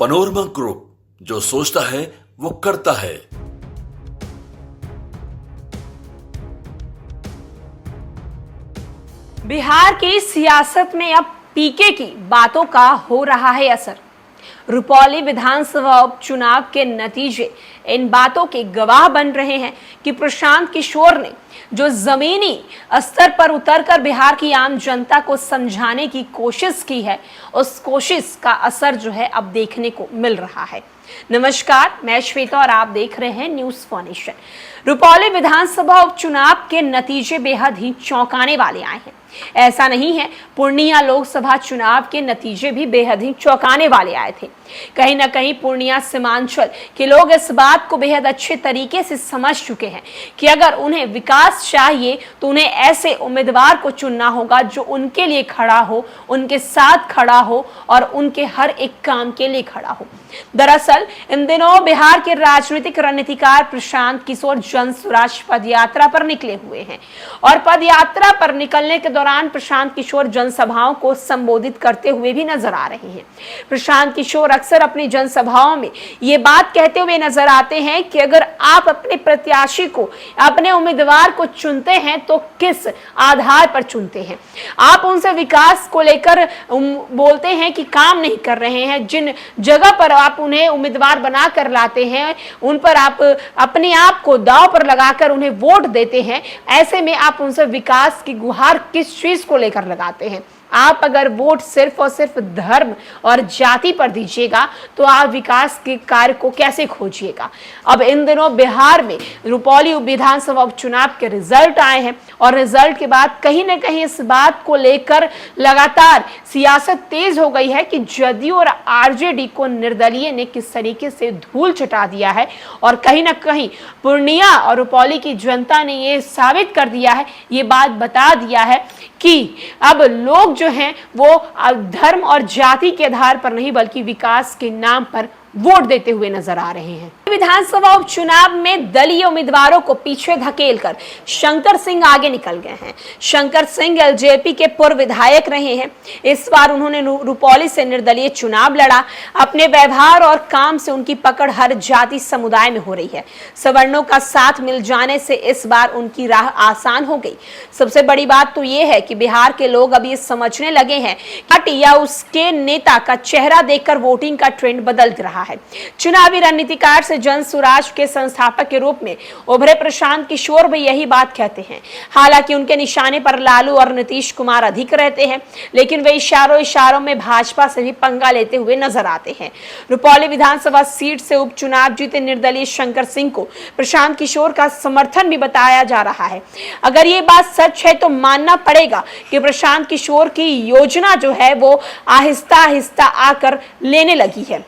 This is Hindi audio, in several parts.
पनोरमा ग्रुप, जो सोचता है वो करता है। बिहार की सियासत में अब पीके की बातों का हो रहा है असर। रुपौली विधानसभा उपचुनाव के नतीजे इन बातों के गवाह बन रहे हैं कि प्रशांत किशोर ने जो जमीनी स्तर पर उतरकर बिहार की आम जनता को समझाने की कोशिश की है, उस कोशिश का असर जो है अब देखने को मिल रहा है। नमस्कार, मैं श्वेता और आप देख रहे हैं न्यूज़ फॉर नेशन। रुपौली विधानसभा उपचुनाव के नतीजे बेहद ही चौंकाने वाले आए हैं। ऐसा नहीं है, पूर्णिया लोकसभा चुनाव के नतीजे भी बेहद ही चौंकाने वाले आए थे। कहीं ना कहीं पूर्णिया सीमांचल के लोग इस बात को बेहद अच्छे तरीके से समझ चुके हैं कि अगर उन्हें विकास चाहिए तो उन्हें ऐसे उम्मीदवार को चुनना होगा जो उनके लिए खड़ा हो, उनके साथ खड़ा हो और उनके हर एक काम के लिए खड़ा हो। दरअसल इन दिनों बिहार के राजनीतिक रणनीतिकार प्रशांत किशोर जन स्वराज पदयात्रा पर निकले हुए हैं और पदयात्रा पर निकलने के दौरान प्रशांत किशोर जनसभाओं को संबोधित करते हुए भी नजर आ रहे हैं। प्रशांत किशोर अक्सर अपनी जनसभाओं में ये बात कहते हुए नजर आते हैं कि अगर आप अपने प्रत्याशी को, अपने उम्मीदवार को चुनते हैं तो किस आधार पर चुनते हैं। आप उनसे विकास को लेकर बोलते हैं कि काम नहीं कर रहे हैं, जिन जगह पर आप उन्हें उम्मीदवार बनाकर लाते हैं उन पर आप अपने आप को दांव पर लगाकर उन्हें वोट देते हैं। ऐसे में आप उनसे विकास की गुहार किस चीज को लेकर लगाते हैं? आप अगर वोट सिर्फ और सिर्फ धर्म और जाति पर दीजिएगा तो आप विकास के कार्य को कैसे खोजिएगा? अब इन दिनों बिहार में रुपौली विधानसभा उपचुनाव के रिजल्ट आए हैं और रिजल्ट के बाद कहीं ना कहीं इस बात को लेकर लगातार सियासत तेज हो गई है कि जदयू और आरजेडी को निर्दलीय ने किस तरीके से धूल चटा दिया है और कहीं ना कहीं पूर्णिया और रुपौली की जनता ने ये साबित कर दिया है, ये बात बता दिया है कि अब लोग जो हैं वो धर्म और जाति के आधार पर नहीं बल्कि विकास के नाम पर वोट देते हुए नजर आ रहे हैं। विधानसभा उपचुनाव में दलीय उम्मीदवारों को पीछे धकेलकर शंकर सिंह आगे निकल गए हैं। शंकर सिंह एलजेपी के पूर्व विधायक रहे हैं। इस बार उन्होंने रुपौली से निर्दलीय चुनाव लड़ा। अपने व्यवहार और काम से उनकी पकड़ हर जाति समुदाय में हो रही है। सवर्णों का साथ मिल जाने से इस बार उनकी राह आसान हो गई। सबसे बड़ी बात तो यह है कि बिहार के लोग अब ये समझने लगे हैं पार्टी या उसके नेता का चेहरा देखकर वोटिंग का ट्रेंड बदल रहा है। चुनावी रणनीतिकार से जन स्वराज के संस्थापक के रूप में उभरे प्रशांत किशोर भी यही बात कहते हैं। हालांकि उनके निशाने पर लालू और नीतीश कुमार अधिक रहते हैं, लेकिन वे इशारों में भाजपा से भी पंगा लेते हुए नजर आते हैं। रुपौली विधानसभा सीट से उपचुनाव जीते निर्दलीय शंकर सिंह को प्रशांत किशोर का समर्थन भी बताया जा रहा है। अगर ये बात सच है तो मानना पड़ेगा कि प्रशांत किशोर की योजना जो है वो आहिस्ता आहिस्ता आकर लेने लगी है,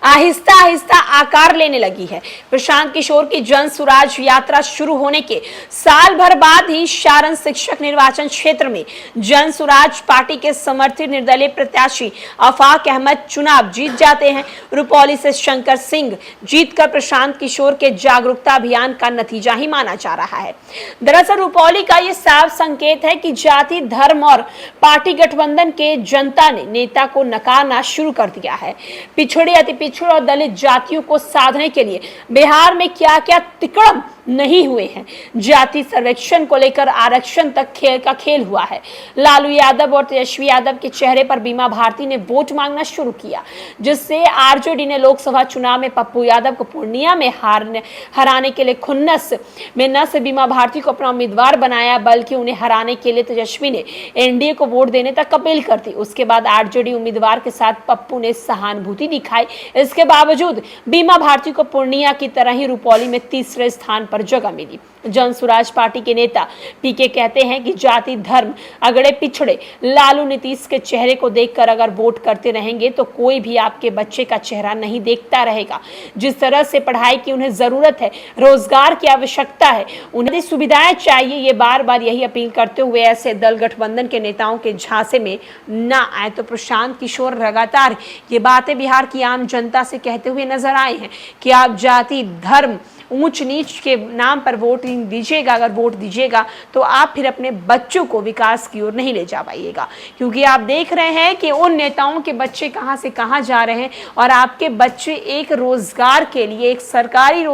आहिस्ता आहिस्ता आकार लेने लगी है। प्रशांत किशोर की जन स्वराज यात्रा शुरू होने के साल भर बाद ही सारण शिक्षक निर्वाचन क्षेत्र में जन स्वराज पार्टी के समर्थित निर्दलीय प्रत्याशी आफाक अहमद चुनाव जीत जाते हैं। रुपौली से शंकर सिंह जीतकर प्रशांत किशोर के जागरूकता अभियान का नतीजा ही माना जा रहा है। दरअसल रुपौली का यह साफ संकेत है कि जाति, धर्म और पार्टी गठबंधन के जनता ने नेता को नकारना शुरू कर दिया है। पिछड़े, अति पिछड़े और दलित जातियों को साधने के लिए बिहार में क्या क्या तिकड़म नहीं हुए हैं। जाति सर्वेक्षण को लेकर आरक्षण तक खेल का खेल हुआ है। लालू यादव और तेजस्वी यादव के चेहरे पर बीमा भारती ने वोट मांगना शुरू किया, जिससे आरजेडी ने लोकसभा चुनाव में पप्पू यादव को पूर्णिया में हराने के लिए खुन्नस में न सिर्फ बीमा भारती को अपना उम्मीदवार बनाया बल्कि उन्हें हराने के लिए तेजस्वी ने एनडीए को वोट देने तक अपील कर दी। उसके बाद आरजेडी उम्मीदवार के साथ पप्पू ने सहानुभूति दिखाई। इसके बावजूद बीमा भारती को पूर्णिया की तरह ही रुपौली में तीसरे स्थान पर जगह मिली। जन स्वराज पार्टी के नेता पीके कहते हैं कि जाति, धर्म, अगड़े पिछड़े लालू नीतीश के चेहरे को देखकर अगर वोट करते रहेंगे तो कोई भी आपके बच्चे का चेहरा नहीं देखता रहेगा। जिस तरह से पढ़ाई की उन्हें जरूरत है, रोजगार की आवश्यकता है, उन्हें सुविधाएं चाहिए, ये बार बार यही अपील करते हुए ऐसे दल गठबंधन के नेताओं के झांसे में ना आए। तो प्रशांत किशोर लगातार ये बातें बिहार की आम जनता से कहते हुए नजर आए हैं कि आप जाति, धर्म, ऊंच नीच के नाम पर वोटिंग सिंह दीजिएगा, अगर वोट दीजिएगा तो आप फिर अपने बच्चों को विकास की ओर नहीं ले जा पाइएगा, क्योंकि आप देख रहे हैं कि उन नेताओं के बच्चे कहां से कहां जा रहे हैं और आपके बच्चे एक रोजगार के लिए, एक सरकारी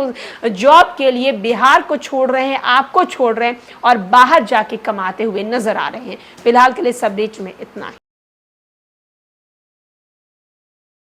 जॉब के लिए बिहार को छोड़ रहे हैं, आपको छोड़ रहे हैं और बाहर जाके कमाते हुए नजर आ रहे हैं। फिलहाल के लिए सब रिच में इतना ही।